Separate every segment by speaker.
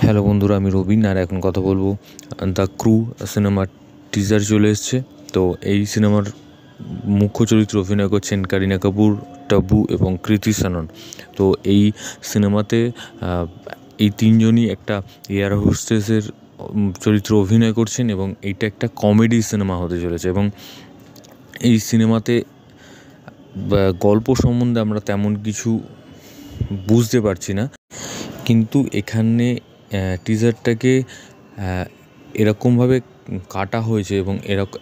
Speaker 1: Hello বন্ধুরা, আমি রবিন আর এখন কথা বলবো দ্য ক্রু সিনেমার টিজার চলে এসছে। তো এই সিনেমার মুখ্য চরিত্রে অভিনয় করছেন কারিনা কাপুর, টাব্বু এবং কৃতি শ্যানন। তো এই সিনেমাতে এই তিনজনই একটা এয়ার হোস্টেসের চরিত্রে অভিনয় করছেন এবং এইটা একটা কমেডি সিনেমা হতে চলেছে। এবং এই সিনেমাতে গল্প সম্বন্ধে আমরা তেমন কিছু বুঝতে পারছি না, কিন্তু এখানে টিজারটাকে এরকমভাবে কাটা হয়েছে এবং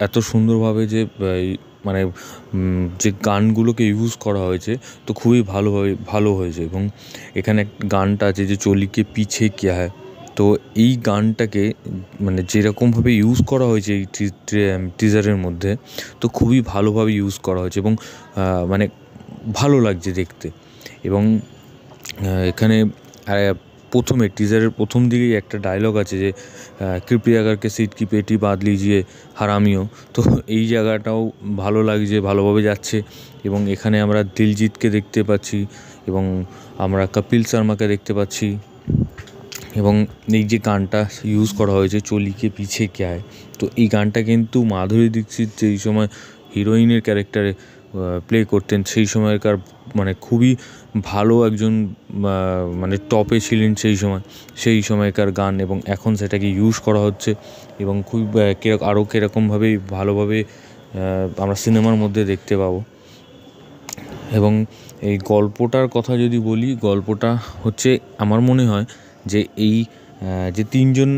Speaker 1: এত সুন্দরভাবে যে মানে যে গানগুলোকে ইউজ করা হয়েছে তো খুবই ভালো হয়েছে। এবং এখানে গানটা আছে যে চলিকে পিছে কিয়া হ্যায়, তো এই গানটাকে মানে যেরকমভাবে ইউজ করা হয়েছে এই টিজারের মধ্যে তো খুবই ভালোভাবে ইউজ করা হয়েছে এবং মানে ভালো লাগছে দেখতে। এবং এখানে প্রথমে টিজারের প্রথম দিকেই একটা ডায়লগ আছে যে কৃপয়া করকে সিট কি পেটি বাঁধ লিজিয়ে হারামিও। তো এই জায়গাটাও ভালো লাগছে, ভালোভাবে যাচ্ছে। এবং এখানে আমরা দিলজিৎকে দেখতে পাচ্ছি এবং আমরা কপিল শর্মাকে দেখতে পাচ্ছি। এবং এই যে গানটা ইউজ করা হয়েছে চলিকে পিছে ক্যা হ্যায়, তো এই গানটা কিন্তু মাধুরী দীক্ষিত যেই সময় হিরোইনের ক্যারেক্টারে প্লে করতেন সেই সময়কার মানে খুবই ভালো একজন মানে টপে ছিলেন সেই সময়কার গান, এবং এখন সেটাকে ইউজ করা হচ্ছে এবং খুবই আরও কীরকমভাবে ভালোভাবে আমরা সিনেমার মধ্যে দেখতে পাবো। এবং এই গল্পটার কথা যদি বলি, গল্পটা হচ্ছে আমার মনে হয় যে এই যে তিনজন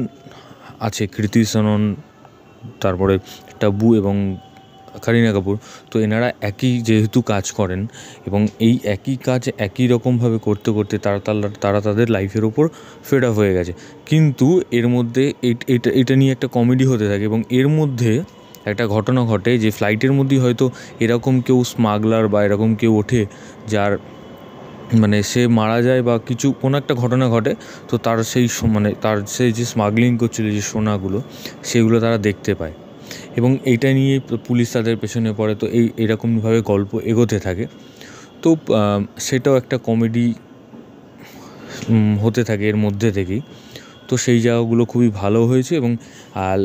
Speaker 1: আছে কৃতি শ্যানন, তারপরে টাব্বু এবং কারিনা কাপুর, তো এনারা একই যেহেতু কাজ করেন এবং এই একই কাজ একই রকমভাবে করতে করতে তারা তাদের লাইফের ওপর ফেড আপ হয়ে গেছে। কিন্তু এর মধ্যে এটা নিয়ে একটা কমেডি হতে থাকে এবং এর মধ্যে একটা ঘটনা ঘটে যে ফ্লাইটের মধ্যেই হয়তো এরকম কেউ স্মাগলার বা এরকম কেউ ওঠে যার মানে সে মারা যায় বা কোনো একটা ঘটনা ঘটে, তো তার সে যে স্মাগলিং করছিল যে সোনাগুলো সেগুলো তারা দেখতে পায় এবং এইটা নিয়ে পুলিশ তাদের পেছনে পড়ে। তো এরকমভাবে গল্প এগোতে থাকে। তো সেটাও একটা কমেডি হতে থাকে এর মধ্যে থেকেই। তো সেই জায়গাগুলো খুবই ভালো হয়েছে। এবং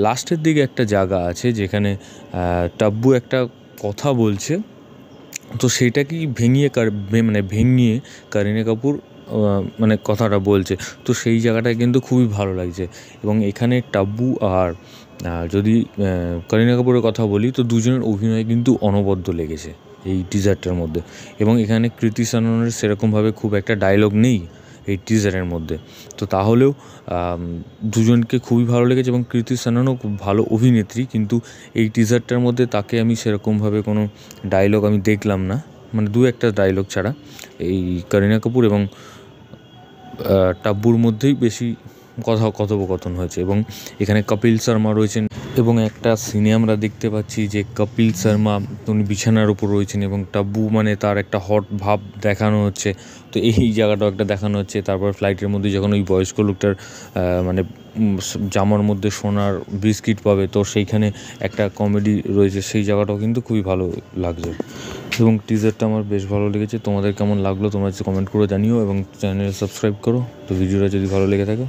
Speaker 1: লাস্টের দিকে একটা জায়গা আছে যেখানে টাব্বু একটা কথা বলছে, তো সেইটাকেই ভেঙিয়ে কারিনা কাপুর মানে কথাটা বলছে, তো সেই জায়গাটায় কিন্তু খুবই ভালো লাগছে। এবং এখানে টাব্বু আর যদি কারিনা কাপুরের কথা বলি তো দুজনের অভিনয় কিন্তু অনবদ্য লেগেছে এই টিজারটার মধ্যে। এবং এখানে কৃতি শ্যাননের সেরকমভাবে খুব একটা ডায়লগ নেই এই টিজারের মধ্যে, তো তাহলেও দুজনকে খুবই ভালো লেগেছে এবং কৃতি শ্যাননও খুব ভালো অভিনেত্রী, কিন্তু এই টিজারটার মধ্যে তাকে আমি সেরকমভাবে কোনো ডায়লগ আমি দেখলাম না, মানে দু একটা ডায়লগ ছাড়া। এই কারিনা কাপুর এবং টাব্বুর মধ্যেই বেশি কথোপকথন হয়েছে। এবং এখানে কপিল শর্মা রয়েছেন এবং একটা সিনে আমরা দেখতে পাচ্ছি যে কপিল শর্মা উনি বিছানার উপর রয়েছেন এবং টাব্বু মানে তার একটা হট ভাব দেখানো হচ্ছে, তো এই জায়গাটাও একটা দেখানো হচ্ছে। তারপর ফ্লাইটের মধ্যে যখন ওই বয়স্ক লোকটার মানে জামার মধ্যে সোনার বিস্কিট পাবে, তো সেইখানে একটা কমেডি রয়েছে, সেই জায়গাটাও কিন্তু খুবই ভালো লাগছে। এবং টিজারটা আমার বেশ ভালো লেগেছে। তোমাদের কেমন লাগলো তোমরা কমেন্ট করে জানিও এবং চ্যানেল সাবস্ক্রাইব করো। তো ভিডিওটা যদি ভালো লেগে থাকে